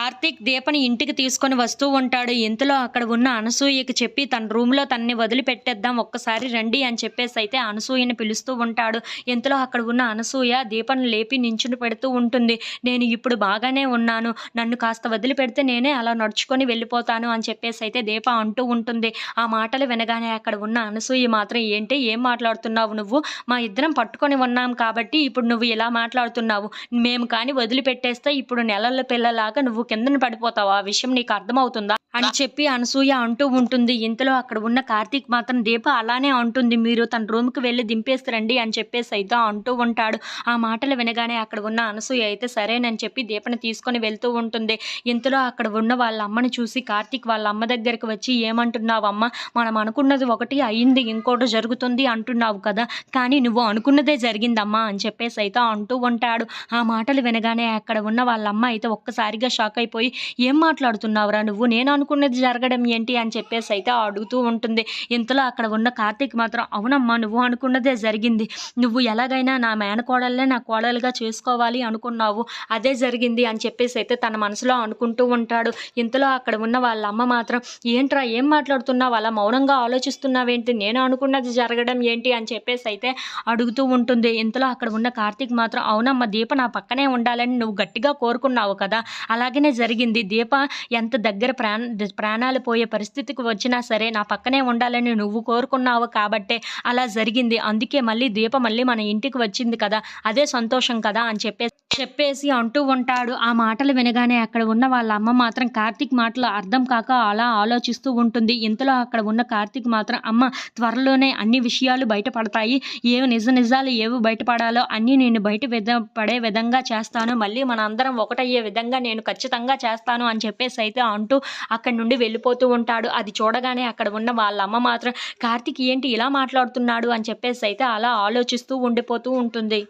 కార్తీక్ దీపని ఇంటికి తీసుకొని వస్తూ ఉంటాడు. ఇంతలో అక్కడ ఉన్న అనసూయకి చెప్పి తన రూమ్‌లో తనని వదిలిపెట్టేద్దాం ఒక్కసారి రండి అని చెప్పేసైతే అనసూయని పిలుస్తూ ఉంటాడు. ఇంతలో అక్కడ ఉన్న అనసూయ దీపని లేపి నించుని పెడుతూ ఉంటుంది. నేను ఇప్పుడు బాగానే ఉన్నాను. నన్ను కాస్త వదిలిపెడితే నేనే అలా నడుచుకొని వెళ్ళిపోతాను అని చెప్పేసైతే దీప అంటూ ఉంటుంది. ఆ మాటలు వినగానే అక్కడ ఉన్న అనసూయ మాత్రం ఏంటి ఏం మాట్లాడుతున్నావు నువ్వు? మా ఇద్దరం పట్టుకొని ఉన్నాం కాబట్టి ఇప్పుడు నువ్వు ఇలా మాట్లాడుతున్నావు. మేము కానీ వదిలిపెట్టేస్తే ఇప్పుడు నెలల పిల్లలాగా నువ్వు కిందన పడిపోతావు. ఆ విషయం నీకు అర్థమవుతుందా? అని చెప్పి అనసూయ అంటూ ఉంటుంది. ఇంతలో అక్కడ ఉన్న కార్తీక్ మాత్రం దీప అలానే అంటుంది. మీరు తన రూమ్‌కి వెళ్లి దింపేసిరండి అని చెప్పేసి అయితే అంటూ ఉంటాడు. ఆ మాటలు వినగానే అక్కడ ఉన్న అనసూయ అయితే సరేనని చెప్పి దీపని తీసుకొని వెళ్తూ ఉంటుంది. ఇంతలో అక్కడ ఉన్న వాళ్ళ అమ్మని చూసి కార్తీక్ వాళ్ళ అమ్మ దగ్గరికి వచ్చి ఏమంటున్నావమ్మా? మనం అనుకున్నది ఒకటి అయింది, ఇంకోటి జరుగుతుంది అంటున్నావు కదా! కానీ నువ్వు అనుకున్నదే జరిగిందమ్మా అని చెప్పేసి అయితే అంటూ ఉంటాడు. ఆ మాటలు వినగానే అక్కడ ఉన్న వాళ్ళ అమ్మ అయితే ఒక్కసారిగా షాక్ అయిపోయి ఏం మాట్లాడుతున్నావురా నువ్వు? నేను అనుకున్నది జరగడం ఏంటి అని చెప్పేసి అయితే అడుగుతూ ఉంటుంది. ఇంతలో అక్కడ ఉన్న కార్తీక్ మాత్రం అవునమ్మా నువ్వు అనుకున్నదే జరిగింది. నువ్వు ఎలాగైనా నా మేనకోడల్నే నా కోడలుగా చేసుకోవాలి అనుకున్నావు. అదే జరిగింది అని చెప్పేసి అయితే తన మనసులో అనుకుంటూ ఉంటాడు. ఇంతలో అక్కడ ఉన్న వాళ్ళ అమ్మ మాత్రం ఏంట్రా ఏం మాట్లాడుతున్నావు? అలా మౌనంగా ఆలోచిస్తున్నావేంటి? నేను అనుకున్నది జరగడం ఏంటి అని చెప్పేసి అయితే అడుగుతూ ఉంటుంది. ఇంతలో అక్కడ ఉన్న కార్తీక్ మాత్రం అవునమ్మా దీప నా పక్కనే ఉండాలని నువ్వు గట్టిగా కోరుకున్నావు కదా! అలాగనే జరిగింది. దీప ఎంత దగ్గర ప్రాణాలు పోయే పరిస్థితికి వచ్చినా సరే నా పక్కనే ఉండాలని నువ్వు కోరుకున్నావు కాబట్టే అలా జరిగింది. అందుకే దీప మళ్ళీ మన ఇంటికి వచ్చింది కదా! అదే సంతోషం కదా! అని చెప్పేసి అంటూ ఉంటాడు. ఆ మాటలు వినగానే అక్కడ ఉన్న వాళ్ళ అమ్మ మాత్రం కార్తీక్ మాటలు అర్థం కాక అలా ఆలోచిస్తూ ఉంటుంది. ఇంతలో అక్కడ ఉన్న కార్తీక్ మాత్రం అమ్మ త్వరలోనే అన్ని విషయాలు బయటపడతాయి. ఏవి నిజాలు ఏవి బయటపడాలో అన్నీ నేను పడే విధంగా చేస్తాను. మళ్ళీ మనందరం ఒకటయ్యే విధంగా నేను ఖచ్చితంగా చేస్తాను అని చెప్పేసి అయితే అంటూ అక్కడి నుండి వెళ్ళిపోతూ ఉంటాడు. అది చూడగానే అక్కడ ఉన్న వాళ్ళ అమ్మ మాత్రం కార్తీక్ ఏంటి ఇలా మాట్లాడుతున్నాడు అని చెప్పేసి అయితే అలా ఆలోచిస్తూ ఉండిపోతూ ఉంటుంది.